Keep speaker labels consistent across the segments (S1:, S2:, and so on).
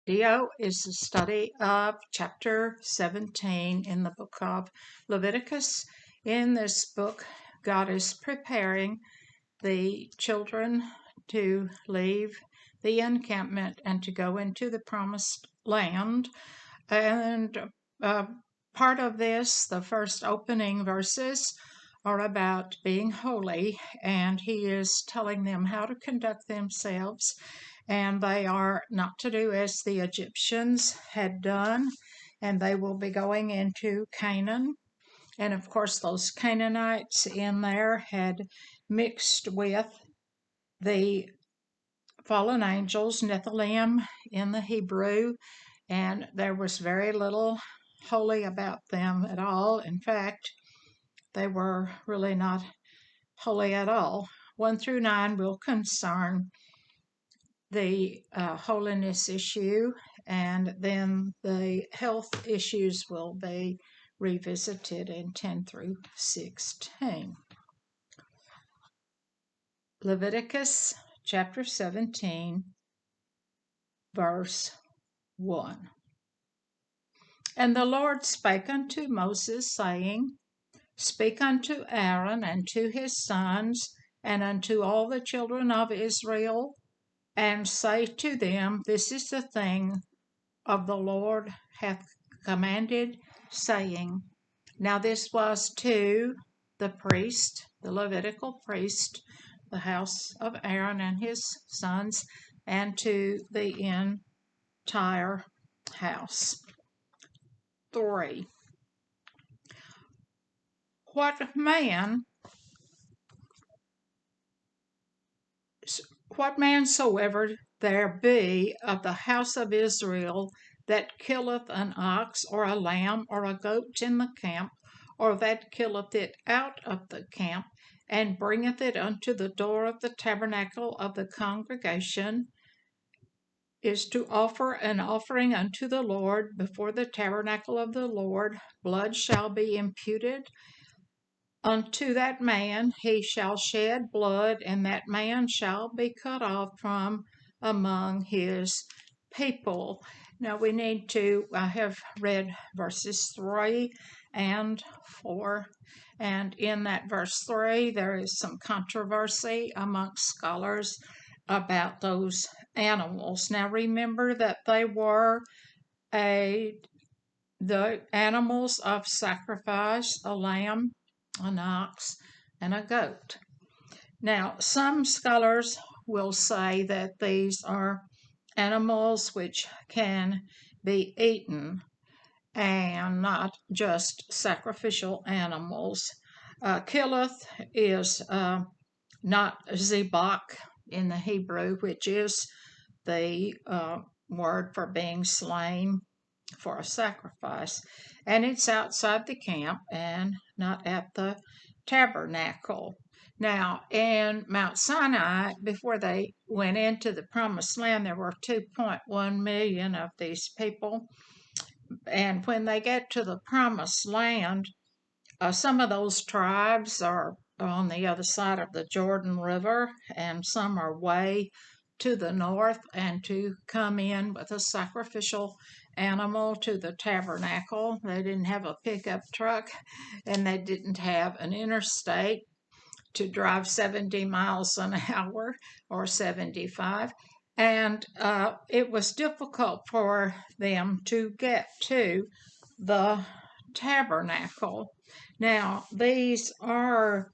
S1: video is the study of chapter 17 in the book of Leviticus. In this book, God is preparing the children to leave the encampment and to go into the promised land. And part of this, the first opening verses, are about being holy, and he is telling them how to conduct themselves, and they are not to do as the Egyptians had done, and they will be going into Canaan. And of course, those Canaanites in there had mixed with the fallen angels, Nephilim in the Hebrew, and there was very little holy about them at all. In fact, they were really not holy at all. 1 through 9 will concern the holiness issue, and then the health issues will be revisited in 10 through 16. Leviticus chapter 17, verse 1. And the Lord spake unto Moses, saying, Speak unto Aaron and to his sons, and unto all the children of Israel, and say to them, This is the thing of the Lord hath commanded, saying. Now this was to the priest, the Levitical priest, the house of Aaron and his sons, and to the entire house. 3. What man soever there be of the house of Israel that killeth an ox or a lamb or a goat in the camp, or that killeth it out of the camp, and bringeth it unto the door of the tabernacle of the congregation, is to offer an offering unto the Lord before the tabernacle of the Lord. Blood shall be imputed unto that man, he shall shed blood, and that man shall be cut off from among his people. Now we need to, I have read verses 3 and 4, and in that verse 3 there is some controversy amongst scholars about those animals. Now remember that they were the animals of sacrifice, a lamb, an ox, and a goat. Now, some scholars will say that these are animals which can be eaten and not just sacrificial animals. Killeth is not zebach in the Hebrew, which is the word for being slain for a sacrifice, and it's outside the camp and not at the tabernacle. Now, in Mount Sinai, before they went into the promised land, there were 2.1 million of these people, and when they get to the promised land, some of those tribes are on the other side of the Jordan River, and some are way to the north, and to come in with a sacrificial animal to the tabernacle. They didn't have a pickup truck, and they didn't have an interstate to drive 70 miles an hour or 75, and it was difficult for them to get to the tabernacle. Now, these are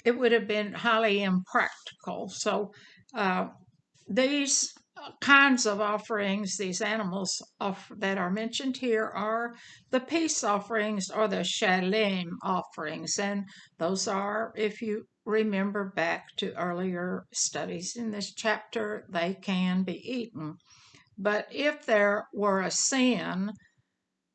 S1: it would have been highly impractical. So these kinds of offerings, these animals that are mentioned here, are the peace offerings or the shalem offerings. And those are, if you remember back to earlier studies in this chapter, they can be eaten. But if there were a sin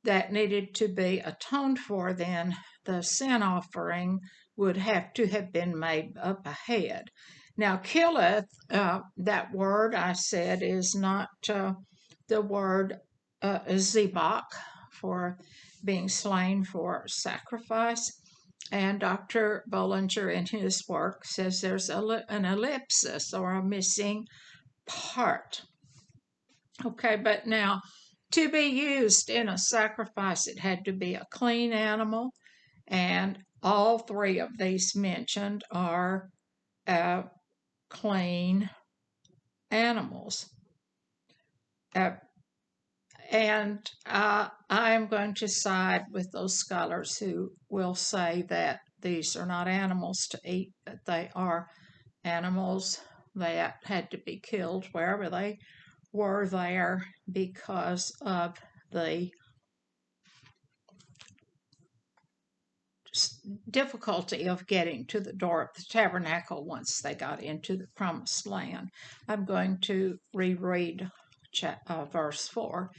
S1: that needed to be atoned for, then the sin offering would have to have been made up ahead. Now, killeth, that word I said is not the word zebach, for being slain for sacrifice. And Dr. Bollinger in his work says there's an ellipsis or a missing part. Okay, but now to be used in a sacrifice, it had to be a clean animal, and all three of these mentioned are clean animals. Uh, and I am going to side with those scholars who will say that these are not animals to eat, but they are animals that had to be killed wherever they were there because of the difficulty of getting to the door of the tabernacle once they got into the promised land. I'm going to reread verse 4.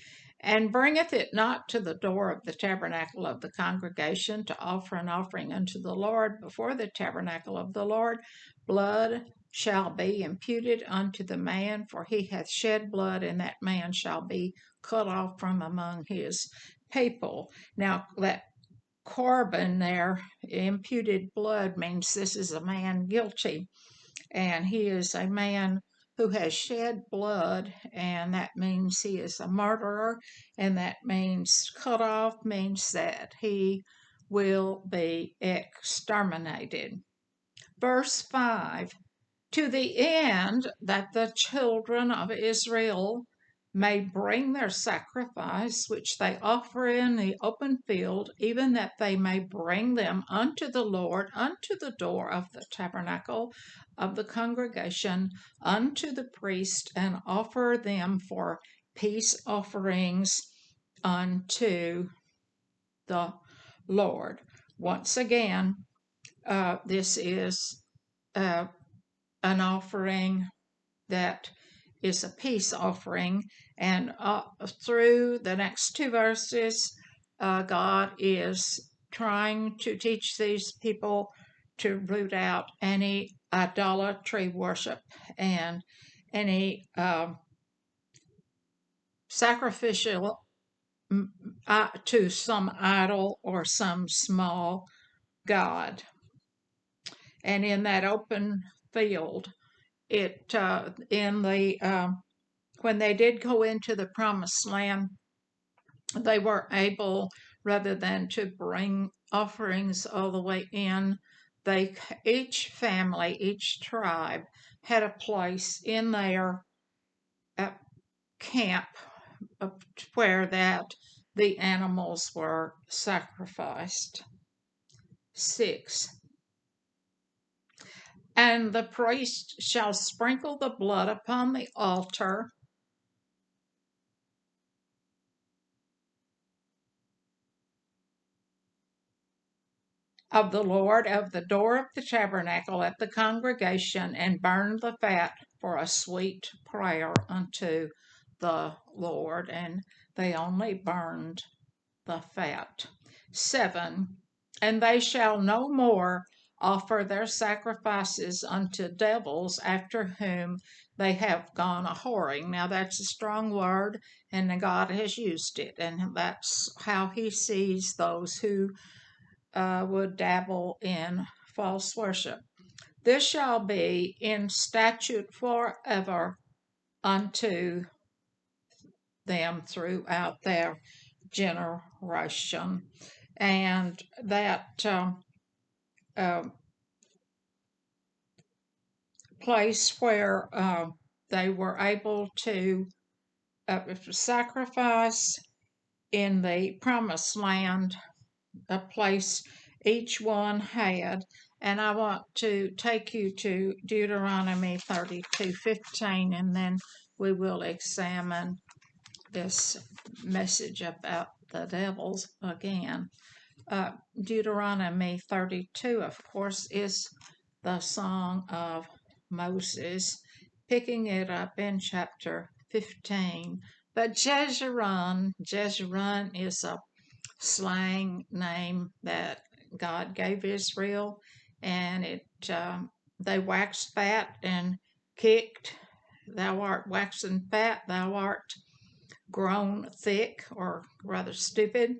S1: And bringeth it not to the door of the tabernacle of the congregation to offer an offering unto the Lord before the tabernacle of the Lord, blood shall be imputed unto the man, for he hath shed blood, and that man shall be cut off from among his people. Now, that Corban there, imputed blood, means this is a man guilty, and he is a man who has shed blood, and that means he is a murderer, and that means cut off, means that he will be exterminated. Verse 5, to the end that the children of Israel may bring their sacrifice which they offer in the open field, even that they may bring them unto the Lord, unto the door of the tabernacle of the congregation, unto the priest, and offer them for peace offerings unto the Lord. Once again, this is an offering that is a peace offering. And through the next two verses, God is trying to teach these people to root out any idolatry worship and any sacrificial to some idol or some small god. And in that open field, it in the when they did go into the promised land, they were able, rather than to bring offerings all the way in, they each family, each tribe had a place in their camp where that the animals were sacrificed. 6. And the priest shall sprinkle the blood upon the altar of the Lord of the door of the tabernacle at the congregation, and burn the fat for a sweet prayer unto the Lord. And they only burned the fat. 7. And they shall no more offer their sacrifices unto devils, after whom they have gone a whoring. Now that's a strong word, and God has used it, and that's how he sees those who would dabble in false worship. This shall be in statute forever unto them throughout their generation. And that uh, place where they were able to sacrifice in the promised land, a place each one had. And I want to take you to Deuteronomy 32:15, and then we will examine this message about the devils again. Deuteronomy 32, of course, is the Song of Moses, picking it up in chapter 15. But Jezreel is a slang name that God gave Israel, and they waxed fat and kicked. Thou art waxen fat, thou art grown thick, or rather stupid,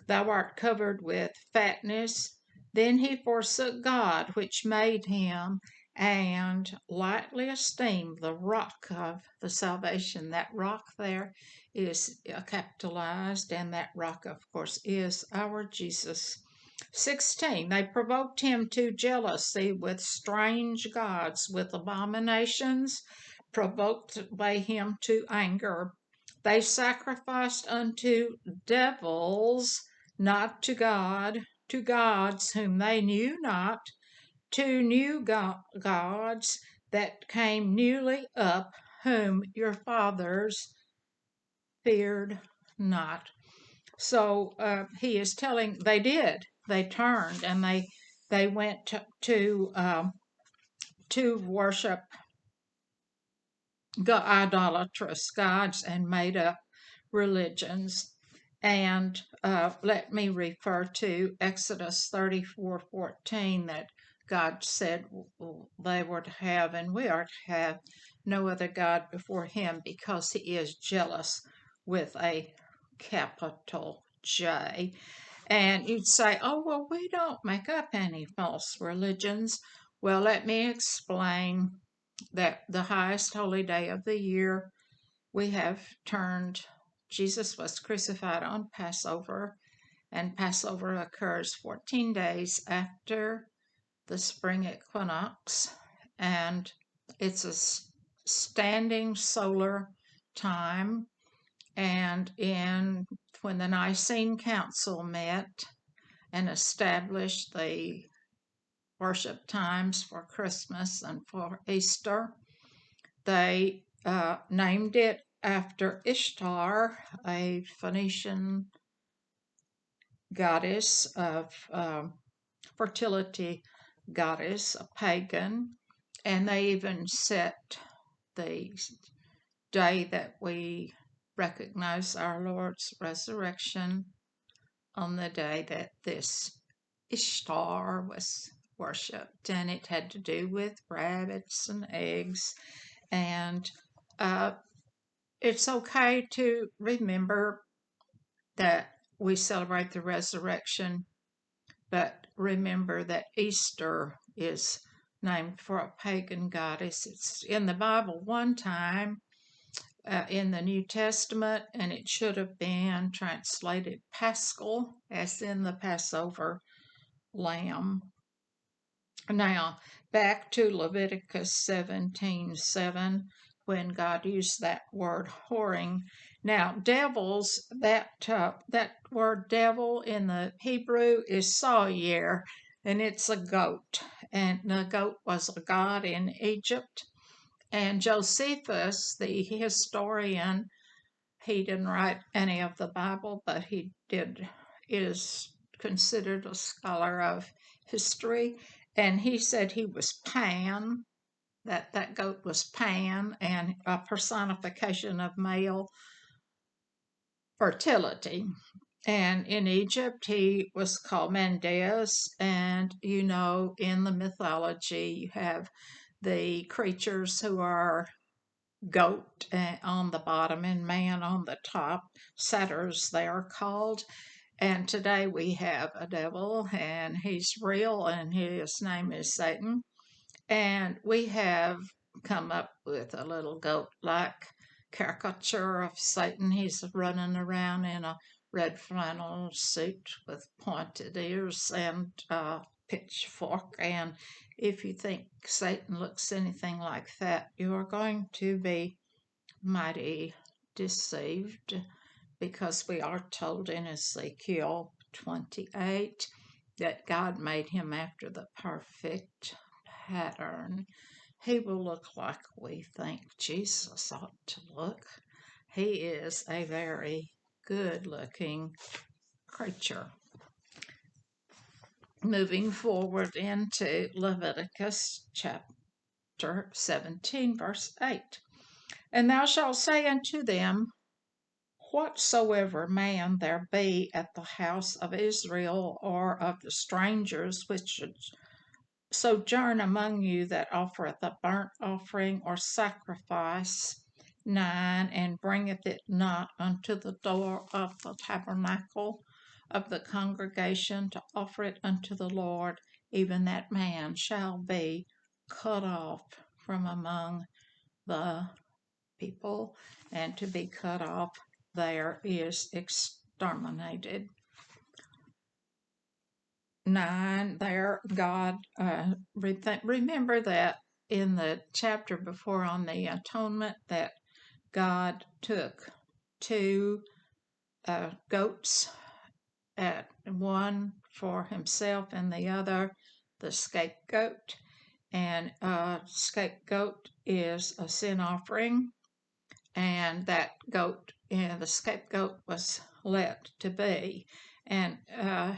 S1: thou art covered with fatness. Then he forsook God which made him, and lightly esteem the rock of the salvation. That rock there is capitalized, and that rock, of course, is our Jesus. 16. They provoked him to jealousy with strange gods, with abominations, provoked by him to anger. They sacrificed unto devils, not to God, to gods whom they knew not, to new gods that came newly up, whom your fathers feared not. So he is telling they did. They turned and they went to worship idolatrous gods and made up religions. And let me refer to Exodus 34:14 that God said they were to have, and we are to have, no other God before him, because he is jealous with a capital J. And you'd say, oh, well, we don't make up any false religions. Well, let me explain that the highest holy day of the year we have turned. Jesus was crucified on Passover, and Passover occurs 14 days after the spring equinox, and it's a standing solar time. And when the Nicene Council met and established the worship times for Christmas and for Easter, they named it after Ishtar, a Phoenician goddess of fertility, goddess, a pagan, and they even set the day that we recognize our Lord's resurrection on the day that this Ishtar was worshipped, and it had to do with rabbits and eggs. And it's okay to remember that we celebrate the resurrection, but remember that Easter is named for a pagan goddess. It's in the Bible one time in the New Testament, and it should have been translated Paschal, as in the Passover lamb. Now, back to Leviticus 17:7, when God used that word whoring. Now, devils, that word devil in the Hebrew is sawyir, and it's a goat. And the goat was a god in Egypt. And Josephus, the historian, he didn't write any of the Bible, but is considered a scholar of history. And he said he was Pan, that goat was Pan, and a personification of male fertility. And in Egypt, he was called Mendes. And in the mythology, you have the creatures who are goat on the bottom and man on the top. Satyrs, they are called. And today we have a devil, and he's real, and his name is Satan. And we have come up with a little goat-like caricature of Satan. He's running around in a red flannel suit with pointed ears and a pitchfork. And if you think Satan looks anything like that, you are going to be mighty deceived, because we are told in Ezekiel 28 that God made him after the perfect pattern. He will look like we think Jesus ought to look. He is a very good-looking creature. Moving forward into Leviticus chapter 17, verse 8. And thou shalt say unto them, whatsoever man there be at the house of Israel, or of the strangers which should sojourn among you, that offereth a burnt offering or sacrifice, 9, and bringeth it not unto the door of the tabernacle of the congregation to offer it unto the Lord, even that man shall be cut off from among the people, and to be cut off there is exterminated. 9 there, God, remember that in the chapter before on the atonement that God took 2 goats, at one for himself and the other the scapegoat. And scapegoat is a sin offering, and that goat, the scapegoat was let to be. And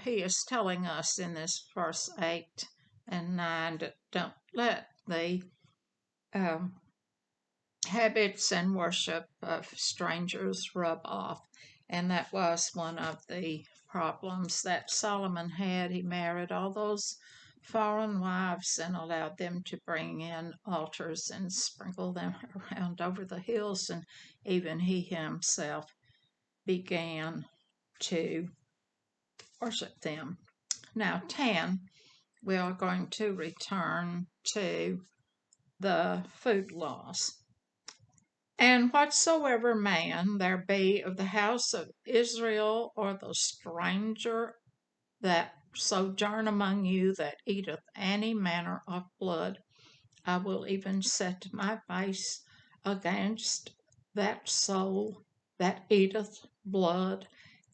S1: he is telling us in this verse 8 and 9 that don't let the um, habits and worship of strangers rub off. And that was one of the problems that Solomon had. He married all those foreign wives and allowed them to bring in altars and sprinkle them around over the hills, and even he himself began to worship them. Now, 10, we are going to return to the food laws. And whatsoever man there be of the house of Israel, or the stranger that sojourn among you, that eateth any manner of blood, I will even set my face against that soul that eateth blood,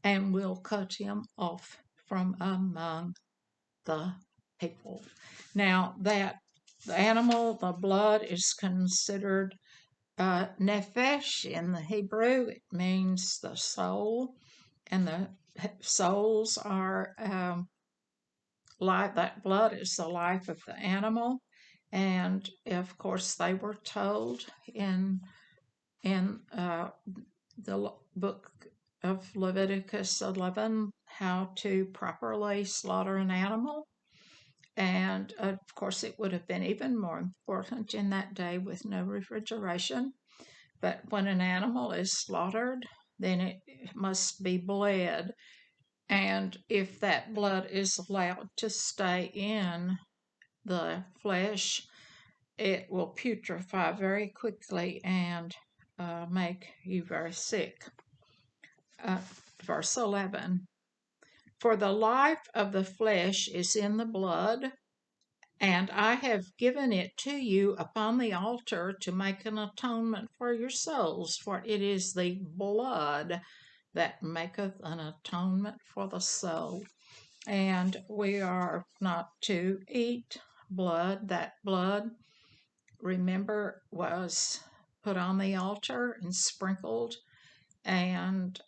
S1: and will cut him off from among the people. Now, that the animal, the blood, is considered nefesh in the Hebrew. It means the soul, and the souls are life. That blood is the life of the animal, and of course they were told in the book of Leviticus 11 how to properly slaughter an animal. And of course, it would have been even more important in that day with no refrigeration. But when an animal is slaughtered, then it must be bled. And if that blood is allowed to stay in the flesh, it will putrefy very quickly and make you very sick. Verse 11, for the life of the flesh is in the blood, and I have given it to you upon the altar to make an atonement for your souls, for it is the blood that maketh an atonement for the soul. And we are not to eat blood. That blood, remember, was put on the altar and sprinkled and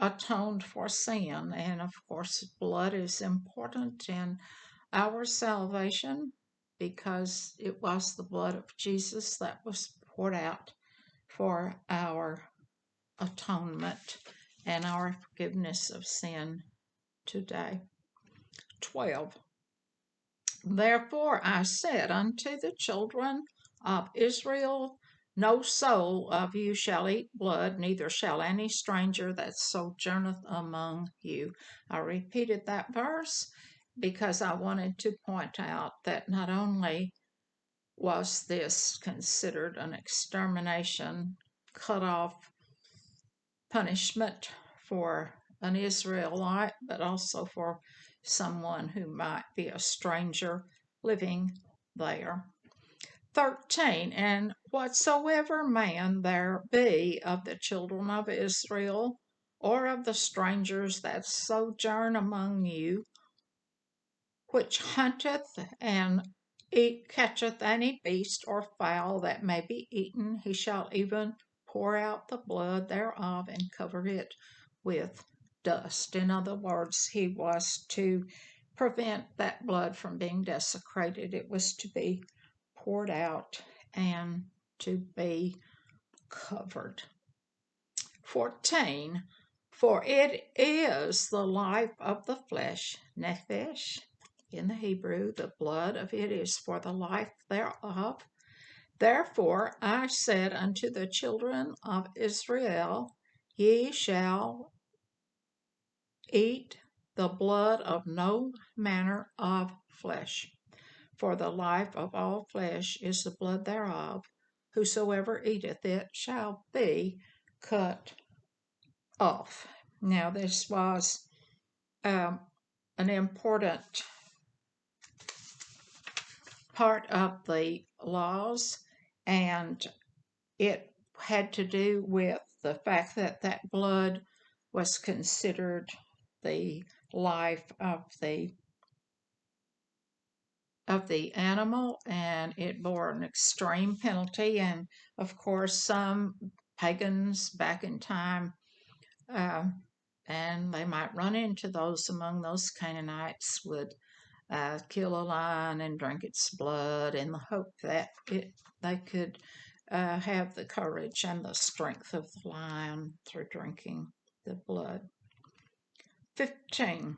S1: atoned for sin. And of course, blood is important in our salvation because it was the blood of Jesus that was poured out for our atonement and our forgiveness of sin today. 12. Therefore I said unto the children of Israel, no soul of you shall eat blood, neither shall any stranger that sojourneth among you. I repeated that verse because I wanted to point out that not only was this considered an extermination, cut off punishment for an Israelite, but also for someone who might be a stranger living there. 13, and whatsoever man there be of the children of Israel, or of the strangers that sojourn among you, which hunteth and catcheth any beast or fowl that may be eaten, he shall even pour out the blood thereof and cover it with dust. In other words, he was to prevent that blood from being desecrated. It was to be poured out and to be covered. 14, for it is the life of the flesh, nephesh, in the Hebrew, the blood of it is for the life thereof. Therefore I said unto the children of Israel, ye shall eat the blood of no manner of flesh. For the life of all flesh is the blood thereof. Whosoever eateth it shall be cut off. Now, this was um, an important part of the laws, and it had to do with the fact that that blood was considered the life of the animal, and it bore an extreme penalty. And of course, some pagans back in time, uh, and they might run into those among those Canaanites, would kill a lion and drink its blood in the hope that they could have the courage and the strength of the lion through drinking the blood. 15.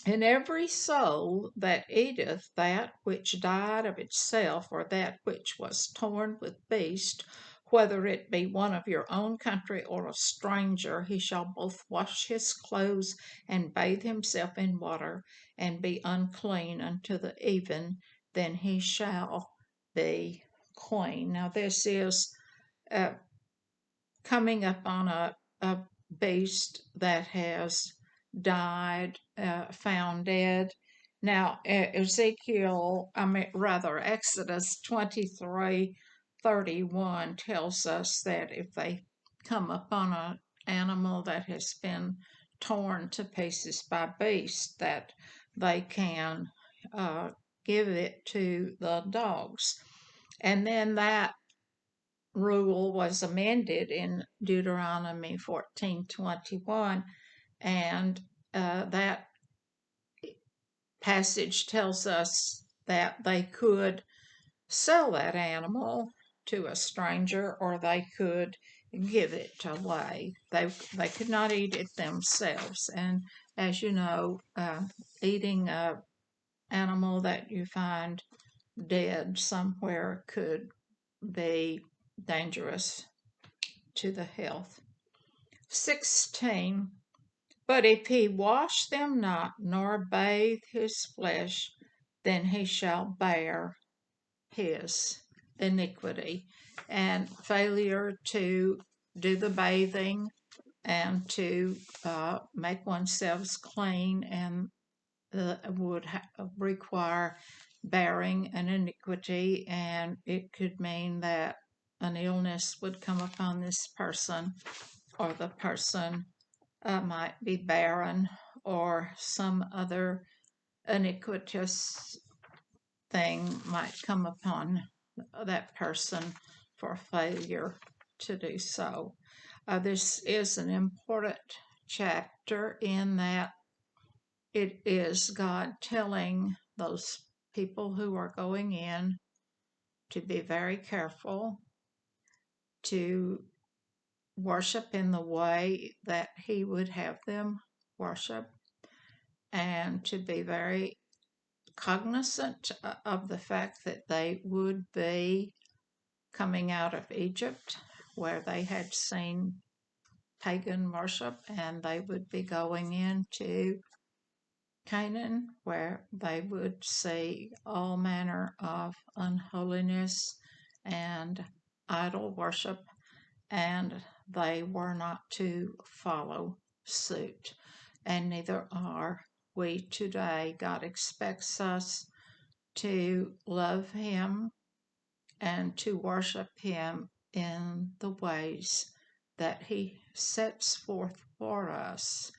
S1: And every soul that eateth that which died of itself, or that which was torn with beast, whether it be one of your own country or a stranger, he shall both wash his clothes and bathe himself in water, and be unclean unto the even, then he shall be clean. Now, this is uh, coming upon a beast that has died, found dead. Now, Exodus 23:31 tells us that if they come upon an animal that has been torn to pieces by beasts, that they can give it to the dogs. And then that rule was amended in Deuteronomy 14:21, and that passage tells us that they could sell that animal to a stranger, or they could give it away. They could not eat it themselves. And as you know, eating a animal that you find dead somewhere could be dangerous to the health. 16. But if he wash them not, nor bathe his flesh, then he shall bear his iniquity. And failure to do the bathing and to make oneself clean and would require bearing an iniquity, and it could mean that an illness would come upon this person, or the person might be barren, or some other iniquitous thing might come upon that person for failure to do so. This is an important chapter in that it is God telling those people who are going in to be very careful to worship in the way that He would have them worship, and to be very cognizant of the fact that they would be coming out of Egypt, where they had seen pagan worship, and they would be going into Canaan, where they would see all manner of unholiness and idol worship, and they were not to follow suit. And neither are we today. God expects us to love Him and to worship Him in the ways that He sets forth for us.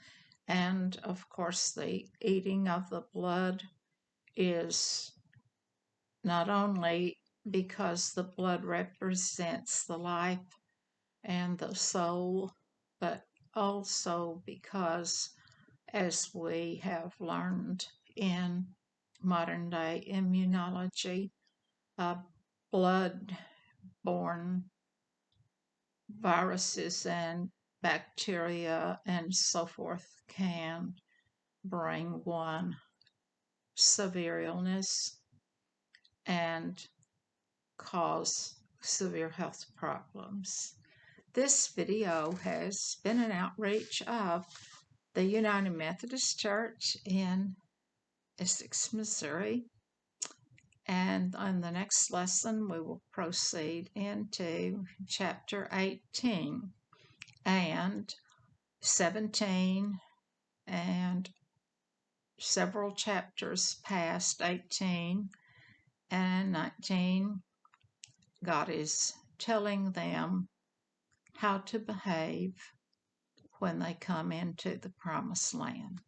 S1: And of course, the eating of the blood is not only because the blood represents the life and the soul, but also because, as we have learned in modern day immunology, blood-borne viruses and bacteria and so forth can bring one severe illness and cause severe health problems. This video has been an outreach of the United Methodist Church in Essex, Missouri. And on the next lesson, we will proceed into chapter 18 and 17 and several chapters past 18 and 19. God is telling them how to behave when they come into the promised land.